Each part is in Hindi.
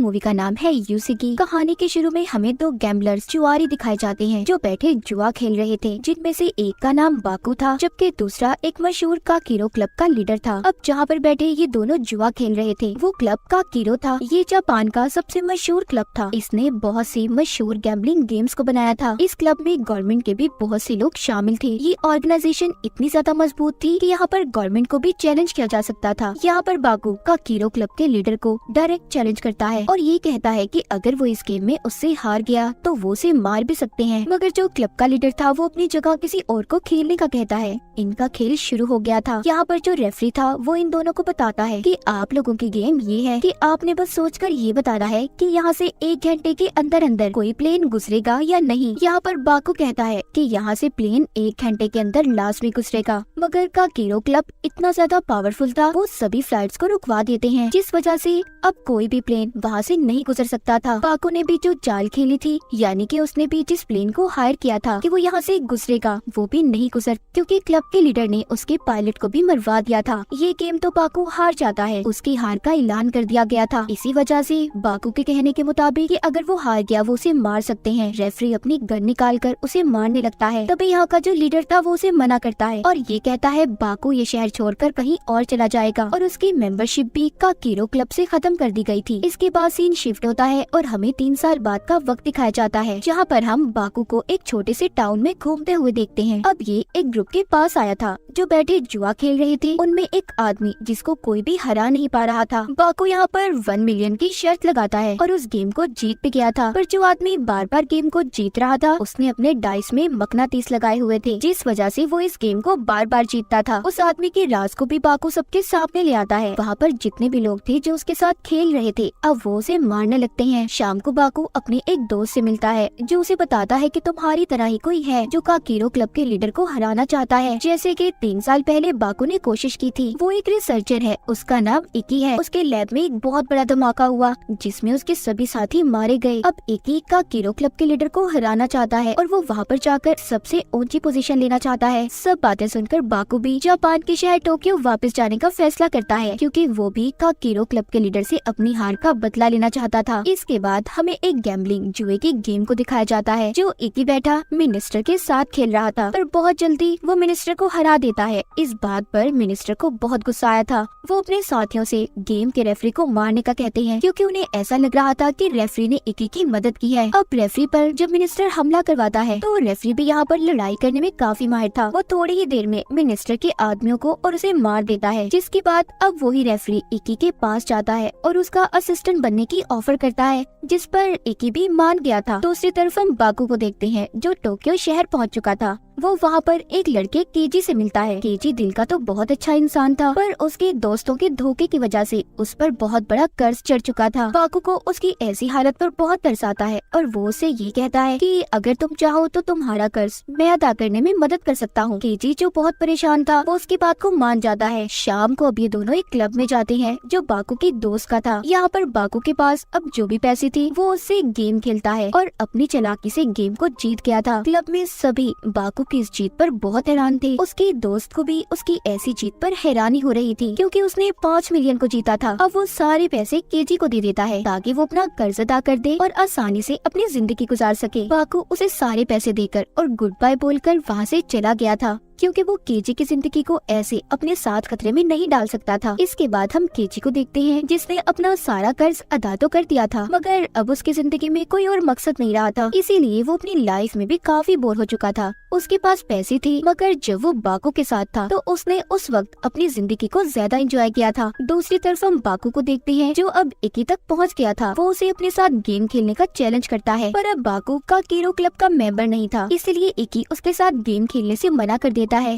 मूवी का नाम है यूसिकी। कहानी के शुरू में हमें दो गैम्बलर्स जुआरी दिखाए जाते हैं जो बैठे जुआ खेल रहे थे, जिनमें से एक का नाम बाकू था जबकि दूसरा एक मशहूर काकीरो क्लब का लीडर था। अब जहाँ पर बैठे ये दोनों जुआ खेल रहे थे वो क्लब काकीरो था। ये जापान का सबसे मशहूर क्लब था। इसने बहुत सी मशहूर गैम्बलिंग गेम्स को बनाया था। इस क्लब में गवर्नमेंट के भी बहुत से लोग शामिल थे। ये ऑर्गेनाइजेशन इतनी ज्यादा मजबूत थी कि यहाँ पर गवर्नमेंट को भी चैलेंज किया जा सकता था। यहाँ पर बाकू काकीरो क्लब के लीडर को डायरेक्ट चैलेंज करता है और ये कहता है कि अगर वो इस गेम में उससे हार गया तो वो उसे मार भी सकते हैं। मगर जो क्लब का लीडर था वो अपनी जगह किसी और को खेलने का कहता है। इनका खेल शुरू हो गया था। यहाँ पर जो रेफरी था वो इन दोनों को बताता है कि आप लोगों की गेम ये है कि आपने बस सोचकर ये बताना है कि यहाँ से 1 घंटे के अंदर अंदर कोई प्लेन गुजरेगा या नहीं। यहाँ पर बाकू कहता है कि यहाँ से प्लेन 1 घंटे के अंदर लास्ट में गुजरेगा। मगर काकीरो क्लब इतना ज्यादा पावरफुल था, वो सभी फ्लाइट्स को रुकवा देते हैं, जिस वजह से अब कोई भी प्लेन वहाँ से नहीं गुजर सकता था। बाकू ने भी जो चाल खेली थी, यानी कि उसने भी जिस प्लेन को हायर किया था कि वो यहाँ से गुजरेगा, वो भी नहीं गुजर, क्योंकि क्लब के लीडर ने उसके पायलट को भी मरवा दिया था। ये गेम तो बाकू हार जाता है। उसकी हार का ऐलान कर दिया गया था। इसी वजह से बाकू के कहने के मुताबिक कि अगर वो हार गया वो उसे मार सकते हैं। रेफरी अपनी गन निकाल कर उसे मारने लगता है। तभी यहाँ का जो लीडर था वो उसे मना करता है और ये कहता है बाकू ये शहर छोड़कर कहीं और चला जाएगा और उसकी मेंबरशिप भी काकीरो क्लब से खत्म कर दी गई थी। इसके बाद सीन शिफ्ट होता है और हमें 3 साल बाद का वक्त दिखाया जाता है, जहाँ पर हम बाकू को एक छोटे से टाउन में घूमते हुए देखते हैं। अब ये एक ग्रुप के पास आया था जो बैठे जुआ खेल रहे थे। उनमें एक आदमी जिसको कोई भी हरा नहीं पा रहा था। बाकू यहाँ पर 1 मिलियन की शर्त लगाता है और उस गेम को जीत भी गया था। पर जो आदमी बार बार गेम को जीत रहा था उसने अपने डाइस में मकनातीस लगाए हुए थे, जिस वजह से वो इस गेम को बार बार जीतता था। उस आदमी के राज को भी बाकू सबके सामने ले आता है। वहाँ पर जितने भी लोग थे जो उसके साथ खेल रहे थे अब वो उसे मारने लगते हैं। शाम को बाकू अपने एक दोस्त से मिलता है जो उसे बताता है कि तुम्हारी तरह ही कोई है जो काकीरो क्लब के लीडर को हराना चाहता है, जैसे कि 3 साल पहले बाकू ने कोशिश की थी। वो एक रिसर्चर है, उसका नाम इकी है। उसके लैब में एक बहुत बड़ा धमाका हुआ जिसमें उसके सभी साथी मारे गए। अब इकी काकीरो क्लब के लीडर को हराना चाहता है और वो वहाँ पर जाकर सबसे ऊंची पोजीशन लेना चाहता है। सब बातें सुनकर बाकू भी जापान के शहर टोक्यो वापस जाने का फैसला करता है, क्योंकि वो भी काकीरो क्लब के लीडर से अपनी हार का बदला लेना चाहता था। इसके बाद हमें एक गैम्बलिंग जुए की गेम को दिखाया जाता है जो इकी बैठा मिनिस्टर के साथ खेल रहा था, पर बहुत जल्दी वो मिनिस्टर को हरा देता है। इस बात पर मिनिस्टर को बहुत गुस्सा आया था। वो अपने साथियों से गेम के रेफरी को मारने का कहते हैं, क्योंकि उन्हें ऐसा लग रहा था कि रेफरी ने इकी की मदद की है। अब रेफरी पर जब मिनिस्टर हमला करवाता है तो रेफरी भी यहाँ पर लड़ाई करने में काफी माहिर था। वो थोड़ी ही देर में मिनिस्टर के आदमियों को और उसे मार देता है, जिसके बाद अब वही रेफरी इकी के पास जाता है और उसका असिस्टेंट बनने की ऑफर करता है, जिस पर इकी भी मान गया था। दूसरी तरफ हम बाकू को देखते हैं जो टोक्यो शहर पहुंच चुका था। वो वहाँ पर एक लड़के केजी से मिलता है। केजी दिल का तो बहुत अच्छा इंसान था, पर उसके दोस्तों के धोखे की वजह से उस पर बहुत बड़ा कर्ज चढ़ चुका था। बाकू को उसकी ऐसी हालत पर बहुत तरस आता है और वो उससे ये कहता है कि अगर तुम चाहो तो तुम्हारा कर्ज मैं अदा करने में मदद कर सकता हूँ। केजी जो बहुत परेशान था वो उसकी बात को मान जाता है। शाम को अब ये दोनों एक क्लब में जाते हैं जो बाकू की दोस्त का था। यहाँ पर बाकू के पास अब जो भी पैसे थे वो उससे गेम खेलता है और अपनी चालाकी से गेम को जीत गया था। क्लब में सभी बाकू की इस जीत पर बहुत हैरान थे। उसके दोस्त को भी उसकी ऐसी जीत पर हैरानी हो रही थी, क्योंकि उसने 5 मिलियन को जीता था। अब वो सारे पैसे केजी को दे देता है ताकि वो अपना कर्ज अदा कर दे और आसानी से अपनी जिंदगी गुजार सके। बाकू उसे सारे पैसे देकर और गुड बाय बोलकर वहाँ से चला गया था, क्योंकि वो केजी की जिंदगी को ऐसे अपने साथ खतरे में नहीं डाल सकता था। इसके बाद हम केजी को देखते हैं जिसने अपना सारा कर्ज अदा तो कर दिया था, मगर अब उसकी जिंदगी में कोई और मकसद नहीं रहा था, इसीलिए वो अपनी लाइफ में भी काफी बोर हो चुका था। उसके पास पैसे थे, मगर जब वो बाकू के साथ था तो उसने उस वक्त अपनी जिंदगी को ज्यादा एंजॉय किया था। दूसरी तरफ हम बाकू को देखते हैं जो अब इकी तक पहुँच गया था। वो उसे अपने साथ गेम खेलने का चैलेंज करता है, पर अब बाकू काकीरो क्लब का मेंबर नहीं था, इसलिए इकी उसके साथ गेम खेलने से मना कर देता है।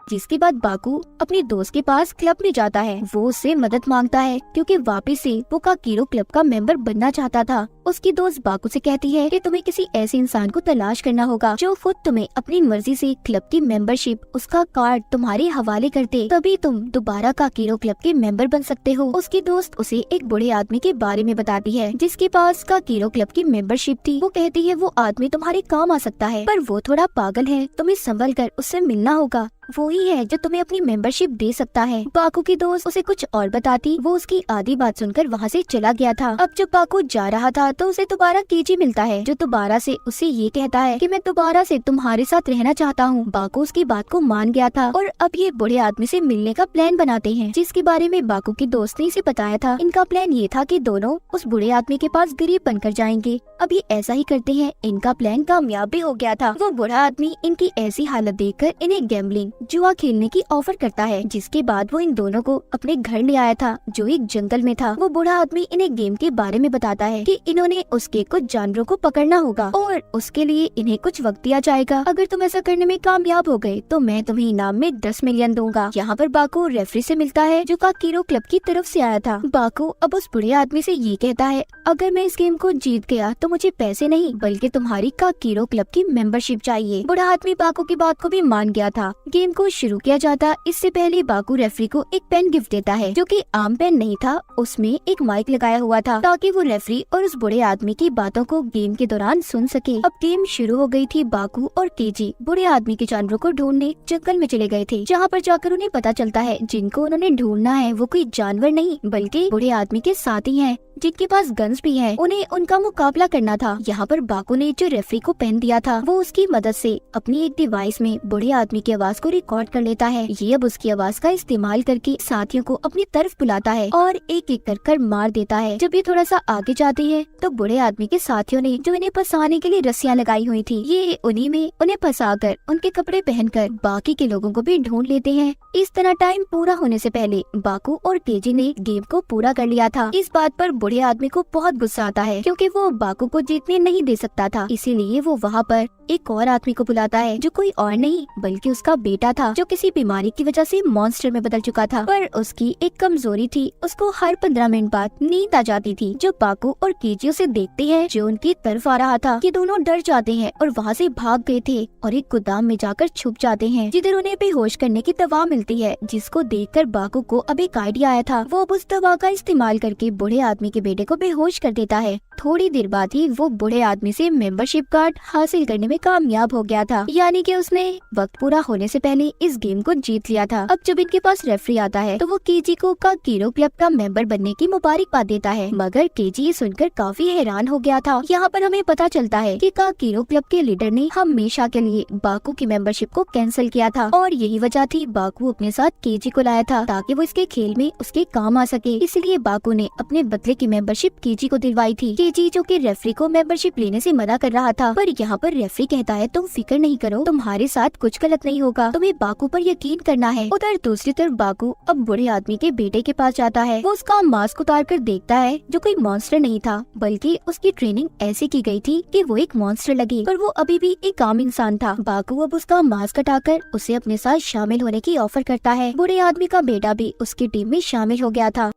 जिसके बाद बाकू अपने दोस्त के पास क्लब में जाता है। वो उससे मदद मांगता है क्योंकि वापस से वो काकीरो क्लब का मेंबर बनना चाहता था। उसकी दोस्त बाकू से कहती है कि तुम्हें किसी ऐसे इंसान को तलाश करना होगा जो खुद तुम्हें अपनी मर्जी से क्लब की मेंबरशिप, उसका कार्ड तुम्हारे हवाले कर दे, तभी तुम दोबारा काकीरो क्लब के मेंबर बन सकते हो। उसकी दोस्त उसे एक बूढ़े आदमी के बारे में बताती है जिसके पास काकीरो क्लब की मेंबरशिप थी। वो कहती है वो आदमी तुम्हारे काम आ सकता है, पर वो थोड़ा पागल है, तुम्हें संभल कर उससे मिलना होगा। वो ही है जो तुम्हें अपनी मेंबरशिप दे सकता है। बाकू की दोस्त उसे कुछ और बताती, वो उसकी आधी बात सुनकर वहाँ से चला गया था। अब जब बाकू जा रहा था तो उसे दोबारा केजी मिलता है, जो दोबारा से उसे ये कहता है कि मैं दोबारा से तुम्हारे साथ रहना चाहता हूँ। बाकू उसकी बात को मान गया था और अब ये बूढ़े आदमी से मिलने का प्लान बनाते हैं, जिसके बारे में बाकू की दोस्त ने इसे बताया था। इनका प्लान ये था कि दोनों उस बूढ़े आदमी के पास गरीब बनकर जाएंगे। अब ये ऐसा ही करते हैं। इनका प्लान कामयाब भी हो गया था। वो बूढ़ा आदमी इनकी ऐसी हालत देखकर इन्हें गैम्बलिंग जुआ खेलने की ऑफर करता है, जिसके बाद वो इन दोनों को अपने घर ले आया था, जो एक जंगल में था। वो बूढ़ा आदमी इन्हें गेम के बारे में बताता है कि इन्होंने उसके कुछ जानवरों को पकड़ना होगा और उसके लिए इन्हें कुछ वक्त दिया जाएगा। अगर तुम ऐसा करने में कामयाब हो गए तो मैं तुम्हें इनाम में 10 मिलियन दूंगा। यहाँ पर बाकू रेफरी से मिलता है, जो काकीरो क्लब की तरफ से आया था। बाकू अब उस बूढ़े आदमी से ये कहता है, अगर मैं इस गेम को जीत गया तो मुझे पैसे नहीं बल्कि तुम्हारी काकीरो क्लब की मेंबरशिप चाहिए। बूढ़ा आदमी बाकू की बात को भी मान गया था। गेम को शुरू किया जाता इससे पहले बाकू रेफरी को एक पेन गिफ्ट देता है, जो कि आम पेन नहीं था, उसमें एक माइक लगाया हुआ था ताकि वो रेफरी और उस बूढ़े आदमी की बातों को गेम के दौरान सुन सके। अब गेम शुरू हो गई थी। बाकू और केजी बूढ़े आदमी के जानवरों को ढूंढने जंगल में चले गए थे, जहाँ पर जाकर उन्हें पता चलता है जिनको उन्होंने ढूंढना है वो कोई जानवर नहीं बल्कि बूढ़े आदमी के साथी हैं, जिनके पास गन्स भी हैं। उन्हें उनका मुकाबला करना था। यहाँ पर बाकू ने जो रेफरी को पेन दिया था वो उसकी मदद से अपनी एक डिवाइस में बूढ़े आदमी की आवाज को रिकॉर्ड कर लेता है। ये अब उसकी आवाज का इस्तेमाल करके साथियों को अपनी तरफ बुलाता है और एक एक कर मार देता है। जब ये थोड़ा सा आगे जाती है तो बूढ़े आदमी के साथियों ने जो इन्हें फंसाने के लिए रस्सियां लगाई हुई थी, ये उन्हीं में उन्हें फंसाकर उनके कपड़े पहनकर बाकी के लोगों को भी ढूंढ लेते हैं। इस तरह टाइम पूरा होने से पहले बाकू और केजी ने गेम को पूरा कर लिया था। इस बात पर बूढ़े आदमी को बहुत गुस्सा आता है, क्योंकि वो बाकू को जीतने नहीं दे सकता था। इसीलिए वो वहाँ पर एक और आदमी को बुलाता है, जो कोई और नहीं बल्कि उसका बेटा था, जो किसी बीमारी की वजह से मॉन्स्टर में बदल चुका था। पर उसकी एक कमजोरी थी, उसको हर 15 मिनट बाद नींद आ जाती थी। जो बाकू और केजी उसे देखते हैं जो उनकी तरफ आ रहा था, ये दोनों डर जाते हैं और वहाँ से भाग गए थे और एक गोदाम में जाकर छुप जाते हैं, जिधर उन्हें बेहोश करने की दवा मिलती है, जिसको देखकर बाकू को अब एक आइडिया आया था। वो अब उस दवा का इस्तेमाल करके बूढ़े आदमी के बेटे को बेहोश कर देता है। थोड़ी देर बाद ही वो बूढ़े आदमी से मेंबरशिप कार्ड हासिल करने में कामयाब हो गया था, यानी कि उसने वक्त पूरा होने से पहले इस गेम को जीत लिया था। अब जब इनके पास रेफरी आता है तो वो केजी को काकीरो क्लब का मेंबर बनने की मुबारकबाद देता है, मगर केजी ये सुनकर काफी हैरान हो गया था। यहाँ पर हमें पता चलता है कि काकीरो क्लब के लीडर ने हमेशा के लिए बाकू की मेंबरशिप को कैंसिल किया था और यही वजह थी बाकू अपने साथ केजी को लाया था ताकि वो इसके खेल में उसके काम आ सके। इसलिए बाकू ने अपने बदले की मेंबरशिप केजी को दिलवाई थी। केजी जो कि रेफरी को मेंबरशिप लेने से मना कर रहा था, पर यहाँ पर रेफरी कहता है तुम फिक्र नहीं करो, तुम्हारे साथ कुछ गलत नहीं होगा, तुम्हें बाकू पर यकीन करना है। उधर दूसरी तरफ बाकू अब बूढ़े आदमी के बेटे के पास जाता है। वो उसका मास्क उतार कर देखता है, जो कोई मॉन्स्टर नहीं था बल्कि उसकी ट्रेनिंग ऐसी की गई थी कि वो एक मॉन्स्टर लगे, पर वो अभी भी एक आम इंसान था। बाकू अब उसका मास्क हटाकर उसे अपने साथ शामिल होने की ऑफर करता है। बूढ़े आदमी का बेटा भी उसकी टीम में शामिल हो गया था।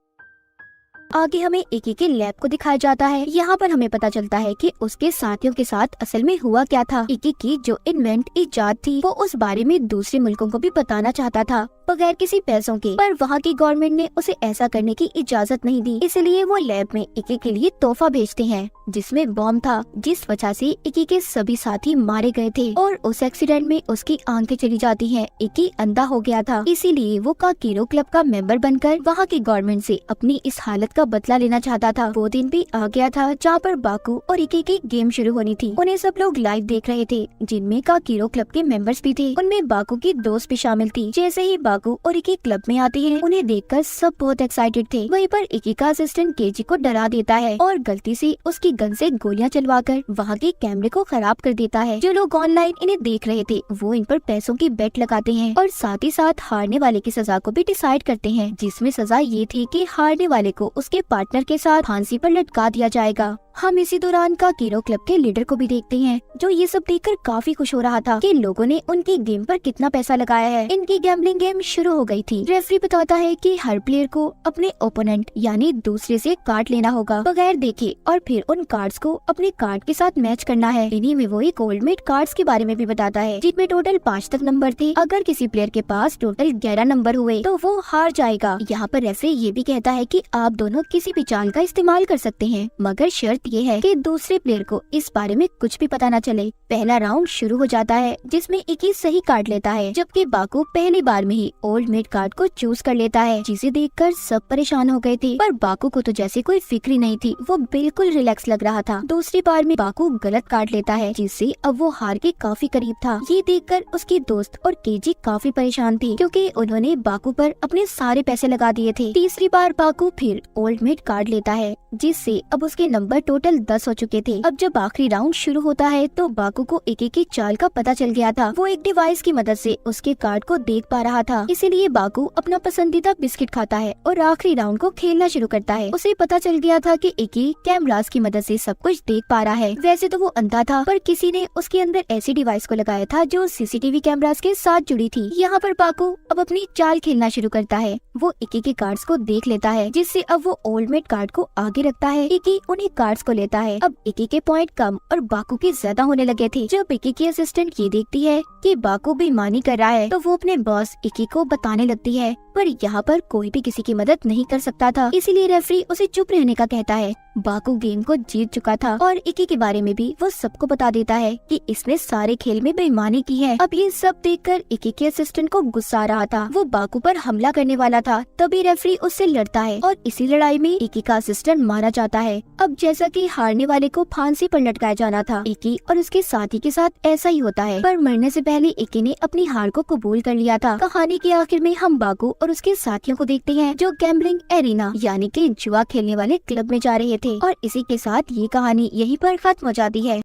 आगे हमें इकी के लैब को दिखाया जाता है। यहाँ पर हमें पता चलता है कि उसके साथियों के साथ असल में हुआ क्या था। इकी की जो इजाद थी वो उस बारे में दूसरे मुल्कों को भी बताना चाहता था बगैर किसी पैसों के, पर वहाँ की गवर्नमेंट ने उसे ऐसा करने की इजाजत नहीं दी। इसलिए वो लैब में इकी के लिए तोहफा भेजते हैं, जिसमें बॉम्ब था, जिस वजह से इकी के सभी साथी मारे गए थे और उस एक्सीडेंट में उसकी आंखें चली जाती हैं। इकी अंधा हो गया था, इसीलिए वो काकीरो क्लब का मेंबर बनकर वहाँ की गवर्नमेंट से अपनी इस हालत का बदला लेना चाहता था। वो दिन भी आ गया था जहाँ पर बाकू और इकी की गेम शुरू होनी थी। उन्हें सब लोग लाइव देख रहे थे, जिनमें काकीरो क्लब के मेंबर्स भी थे। उनमें बाकू की दोस्त भी शामिल थी। जैसे ही बाकू और इकी क्लब में आती है, उन्हें देखकर सब बहुत एक्साइटेड थे। वहीं पर इकी का असिस्टेंट केजी को डरा देता है और गलती से उसकी गन से गोलियां चलवाकर वहाँ के कैमरे को खराब कर देता है। जो लोग ऑनलाइन इन्हें देख रहे थे वो इन पर पैसों की बेट लगाते हैं और साथ ही साथ हारने वाले की सजा को भी डिसाइड करते हैं, जिसमें सजा ये थी कि हारने वाले को उसके पार्टनर के साथ फांसी पर लटका दिया जाएगा। हम इसी दौरान काकीरो क्लब के लीडर को भी देखते हैं, जो ये सब देखकर काफी खुश हो रहा था कि लोगों ने उनकी गेम पर कितना पैसा लगाया है। इनकी गैम्बलिंग गेम शुरू हो गई थी। रेफरी बताता है कि हर प्लेयर को अपने ओपोनेंट यानी दूसरे से कार्ड लेना होगा बगैर देखे और फिर उन कार्ड्स को अपने कार्ड के साथ मैच करना है। इन्हीं में वो एक ओल्डमेट कार्ड्स के बारे में भी बताता है, जिनमें टोटल 5 तक नंबर थे। अगर किसी प्लेयर के पास टोटल 11 नंबर हुए तो वो हार जाएगा। यहाँ पर रेफरी ये भी कहता है कि आप दोनों किसी भी चाल का इस्तेमाल कर सकते हैं, मगर शर्त ये है कि दूसरे प्लेयर को इस बारे में कुछ भी पता न चले। पहला राउंड शुरू हो जाता है जिसमें इकी सही कार्ड लेता है, जबकि बाकू पहली बार में ही ओल्ड मेट कार्ड को चूज कर लेता है, जिसे देखकर सब परेशान हो गए थे। पर बाकू को तो जैसे कोई फिक्र ही नहीं थी, वो बिल्कुल रिलैक्स लग रहा था। दूसरी बार में बाकू गलत कार्ड लेता है, जिससे अब वो हार के काफी करीब था। ये देखकर उसके दोस्त और केजी काफी परेशान थी, क्योंकि उन्होंने बाकू पर अपने सारे पैसे लगा दिए थे। तीसरी बार बाकू फिर ओल्ड मेट कार्ड लेता है, जिससे अब उसके नंबर टोटल 10 हो चुके थे। अब जब आखिरी राउंड शुरू होता है तो बाकू को एक की चाल का पता चल गया था। वो एक डिवाइस की मदद से उसके कार्ड को देख पा रहा था, इसीलिए बाकू अपना पसंदीदा बिस्किट खाता है और आखिरी राउंड को खेलना शुरू करता है। उसे पता चल गया था कि इकी कैमरास की मदद से सब कुछ देख पा रहा है। वैसे तो वो अंधा था, पर किसी ने उसके अंदर ऐसी डिवाइस को लगाया था जो सीसीटीवी कैमरास के साथ जुड़ी थी। यहाँ पर बाकू अब अपनी चाल खेलना शुरू करता है। वो इकी के कार्ड्स को देख लेता है, जिससे अब वो ओल्ड मेट कार्ड को आगे रखता है। इकी उन्हीं कार्ड्स को लेता है। अब इकी के पॉइंट कम और बाकू के ज्यादा होने लगे थे। जब इकी की असिस्टेंट ये देखती है कि बाकू बेईमानी कर रहा है, तो वो अपने बॉस इकी को बताने लगती है, पर यहाँ पर कोई भी किसी की मदद नहीं कर सकता था, इसीलिए रेफरी उसे चुप रहने का कहता है। बाकू गेम को जीत चुका था और इकी के बारे में भी वो सबको बता देता है कि इसने सारे खेल में बेईमानी की है। अब ये सब देखकर इकी के असिस्टेंट को गुस्सा आ रहा था। वो बाकू पर हमला करने वाला था, तभी रेफरी उससे लड़ता है और इसी लड़ाई में इकी का असिस्टेंट मारा जाता है। अब जैसा कि हारने वाले को फांसी पर लटकाया जाना था, इकी और उसके साथी के साथ ऐसा ही होता है, पर मरने से पहले इकी ने अपनी हार को कबूल कर लिया था। कहानी के आखिर में हम बाकू और उसके साथियों को देखते हैं, जो गैम्बलिंग एरिना यानी कि जुआ खेलने वाले क्लब में जा रहे थे। और इसी के साथ ये कहानी यहीं पर खत्म हो जाती है।